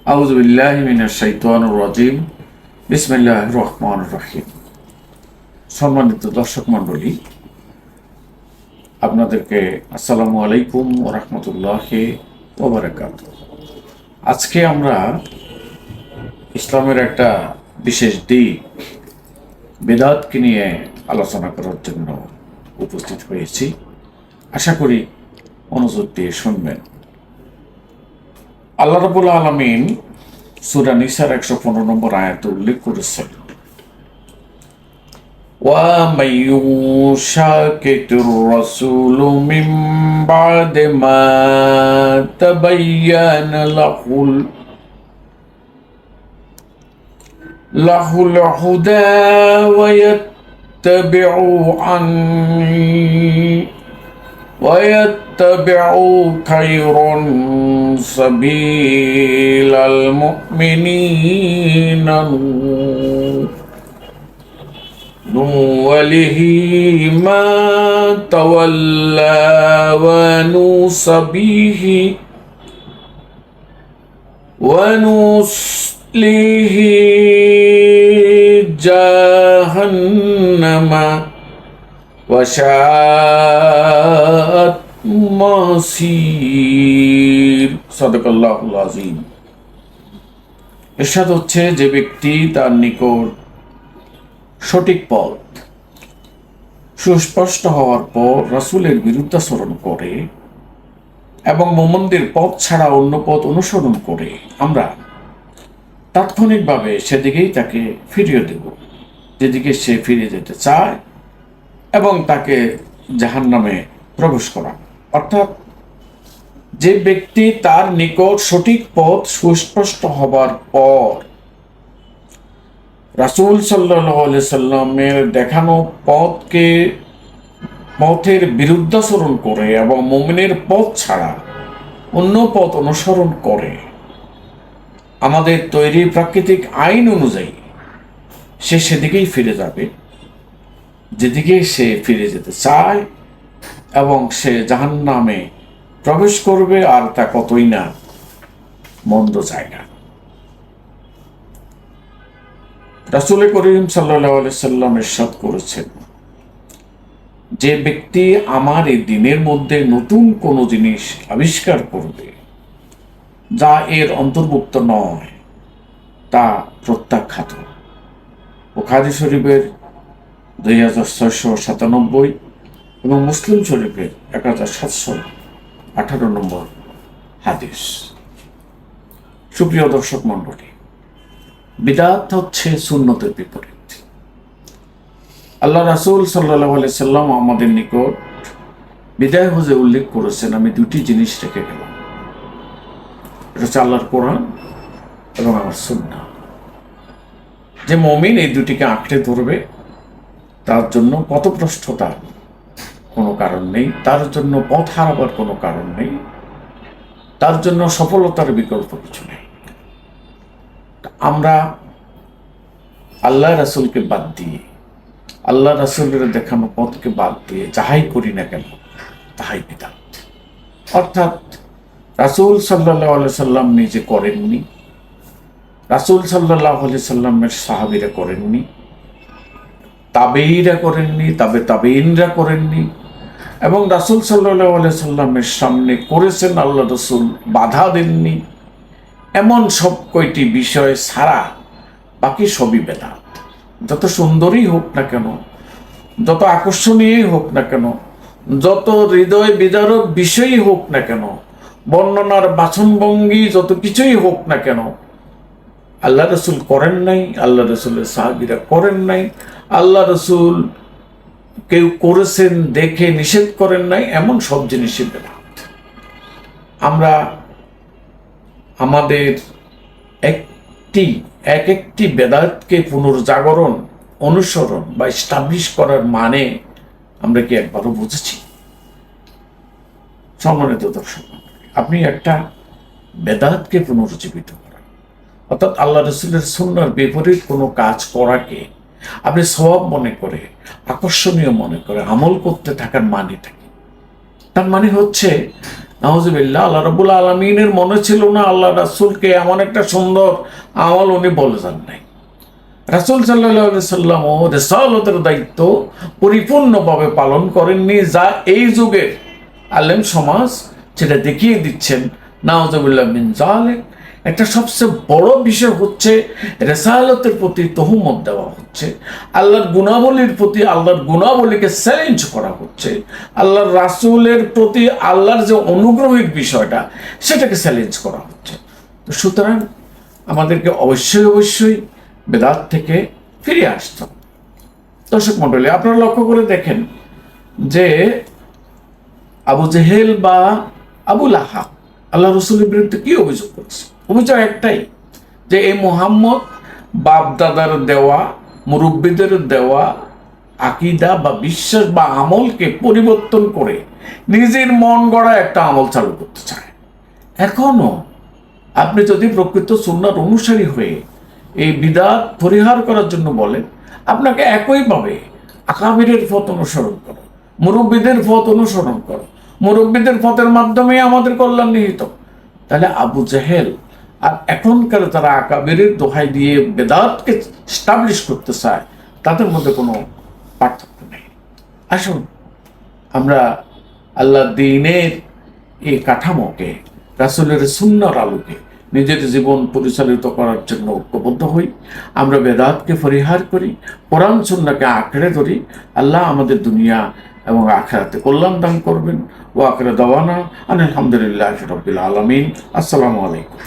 আউযু বিল্লাহি মিনাশ শাইতানির রাজিম। বিসমিল্লাহির রহমানির রহিম। সম্মানিত দর্শক মণ্ডলী, আপনাদেরকে আসসালামু আলাইকুম ওয়া রাহমাতুল্লাহি ওয়া বারাকাতুহু। আজকে আমরা ইসলামের একটা বিশেষ দিক বেদাতকে নিয়ে আলোচনা করার জন্য উপস্থিত হয়েছি। আশা করি মনোযোগ দিয়ে শুনবেন। আল্লাহ রাব্বুল আলামিন সূরা নিসার 115 নম্বর আয়াতে উল্লেখ করেছেন, وَمَن يُشَاقِقِ الرَّسُولَ مِن بَعْدِ مَا تَبَيَّنَ لَهُ الْهُدَى ويتبع خيرا سبيل المؤمنين نوله ما تولى ونصليه جهنم وساءت মাসির। সাদাকাল্লাহুল আযীম। ইরশাদ হচ্ছে, যে ব্যক্তি তার নিকট সঠিক পথ সুস্পষ্ট হওয়ার পর রাসূলের বিরুদ্ধাচরণ করে এবং মুমিনদের পথ ছাড়া অন্য পথ অনুসরণ করে, আমরা তাৎক্ষণিকভাবে সেদিকেই তাকে ফিরিয়ে দেব যেদিকে সে ফিরে যেতে চায়, এবং তাকে জাহান্নামে প্রবেশ করা। অর্থাৎ যে ব্যক্তি তার নিকট সঠিক পথ সুস্পষ্ট হবার পর রাসূল সাল্লাল্লাহু আলাইহি সাল্লামের দেখানো পথের বিরুদ্ধাচরণ করে এবং মুমিনের পথ ছাড়া অন্য পথ অনুসরণ করে, আমাদের তৈরি প্রাকৃতিক আইন অনুযায়ী সে সেদিকেই ফিরে যাবে যেদিকে সে ফিরে যেতে চায়, এবং সে জাহান্নামে প্রবেশ করবে, আর তা কতই না মন্দ জায়গা। রাসূল করিম সাল্লাল্লাহু আলাইহি সাল্লাম ইরশাদ করেছেন, যে ব্যক্তি আমার এই দিনের মধ্যে নতুন কোনো জিনিস আবিষ্কার করবে যা এর অন্তর্ভুক্ত নয়, তা প্রত্যাখ্যাত। বুখারী শরীফের 2697 এবং মুসলিম শরীফের 1718 নম্বর হাদিস। সুপ্রিয় দর্শক মণ্ডলী, বিদআত হচ্ছে সুন্নতের বিপরীত। আল্লাহ রাসূল সাল্লাল্লাহু আলাইহি সাল্লাম আমাদের নিকট বিদায় হজে উল্লেখ করেছেন, আমি দুটি জিনিস রেখে গেলাম, এটা হচ্ছে আল্লাহর কোরআন এবং আমার সুন্নাহ। যে মুমিন এই দুটিকে আঁকড়ে ধরবে, তার জন্য পথভ্রষ্টতার কোনো কারণ নেই, তার জন্য পথ হারাবার কোনো কারণ নেই, তার জন্য সফলতার বিকল্প কিছু নেই। আমরা আল্লাহ রাসূলকে বাদ দিয়ে, আল্লাহ রাসূলের দেখানো পথকে বাদ দিয়ে যাহাই করি না কেন তাহাই বিদআত। অর্থাৎ রাসূল সাল্লাল্লাহু আলাইহি সাল্লাম নিজে করেননি, রাসূল সাল্লাল্লাহু আলাইহি সাল্লামের সাহাবীরা করেননি, তাবেঈরা করেননি, তাবেঈনরা করেননি, এবং রাসূল সাল্লাল্লাহু আলাইহি সাল্লামের সামনে করেছেন, আল্লাহ রাসূল বাধা দেননি, এমন সব কয়টি বিষয় ছাড়া বাকি সবই বেদাত। যত সুন্দরই হোক না কেন, যত আকর্ষণীয় হোক না কেন, যত হৃদয় বিদারক বিষয়ই হোক না কেন, বর্ণনার বাচনভঙ্গি যত কিছুই হোক না কেন, আল্লাহ রাসূল করেন নাই, আল্লাহ রাসূলের সাহাবীরা করেন নাই, আল্লাহ রাসূল কেউ করেছেন দেখে নিষেধ করেন নাই, এমন সব জিনিসই বেদাত। আমরা আমাদের এক একটি বেদাতকে পুনর্জাগরণ, অনুসরণ বা এস্টাবলিশ করার মানে আমরা কি একবারও বুঝেছি? সম্মানিত দর্শক, আপনি একটা বেদাতকে পুনরুজ্জীবিত করেন, অর্থাৎ আল্লাহ রাসূলের সুন্নাহর বিপরীত কোনো কাজ করাকে আপনি সওয়াব মনে করে, আকর্ষণীয় মনে করে আমল করতে থাকার মানেটা কি? তার মানে হচ্ছে নাউজুবিল্লাহ, আল্লাহ রাব্বুল আলামিনের মনে ছিল না আল্লাহ রাসূলকে এমন একটা সুন্দর আমল উনি বলে যান নাই। রাসূল সাল্লাল্লাহু আলাইহি সাল্লাম ও রিসালাতের দায়িত্ব পরিপূর্ণভাবে পালন করেননি, যা এই যুগের আলেম সমাজ সেটা দেখিয়ে দিচ্ছেন। নাউজুবিল্লাহ মিন যালিক। একটা সবচেয়ে বড় বিষয় হচ্ছে রেসালতের প্রতি তহমত দেওয়া হচ্ছে, আল্লাহর গুণাবলীর প্রতি আল্লাহর গুণাবলীকে চ্যালেঞ্জ করা হচ্ছে, আল্লাহর রাসূলের প্রতি আল্লাহর যে অনুগ্রহের বিষয়টা সেটাকে চ্যালেঞ্জ করা হচ্ছে। তো সুতরাং আমাদেরকে অবশ্যই বেদাত থেকে ফিরে আসতে হবে। দর্শক মণ্ডলী, আপনারা লক্ষ্য করে দেখেন যে আবু জেহেল বা আবু লাহাব আল্লাহ রসুলের বিরুদ্ধে কি অভিযোগ করেছে? অভিযোগ একটাই, যে এই মুহাম্মদ বাপদাদার দেওয়া, মুরব্বীদের দেওয়া আকীদা বা বিশ্বাস বা আমলকে পরিবর্তন করে নিজের মন গড়া একটা আমল চালু করতে চায়। এখনো আপনি যদি প্রকৃত সুন্নাহর অনুসারী হয়ে এই বিদআত পরিহার করার জন্য বলেন, আপনাকে একইভাবে আকাবিরের পথ অনুসরণ করো, মুরব্বীদের পথ অনুসরণ করো, মুরব্বীদের পথের মাধ্যমে আমাদের কল্যাণ নিহিত। তাহলে আবু জেহেল আর এখনকার যারা আকাবিরের দোহাই দিয়ে বেদাতকে স্টাবলিশ করতে চায়, তাদের মধ্যে কোনো পার্থক্য নেই। আসুন আমরা আল্লাহ দ্বীনের এই কাঠামোকে রাসূলের সুন্নাহর আলোকে নিজের জীবন পরিচালিত করার জন্য ঐক্যবদ্ধ হই। আমরা বেদাতকে পরিহার করি, কোরআন সুন্নাহকে আঁকড়ে ধরি। আল্লাহ আমাদের দুনিয়া এবং আখিরাতে কল্যাণ দান করবেন। ওয়া আখিরু দাওয়ানা আলহামদুলিল্লাহি রাব্বিল আলামিন। আসসালামু আলাইকুম।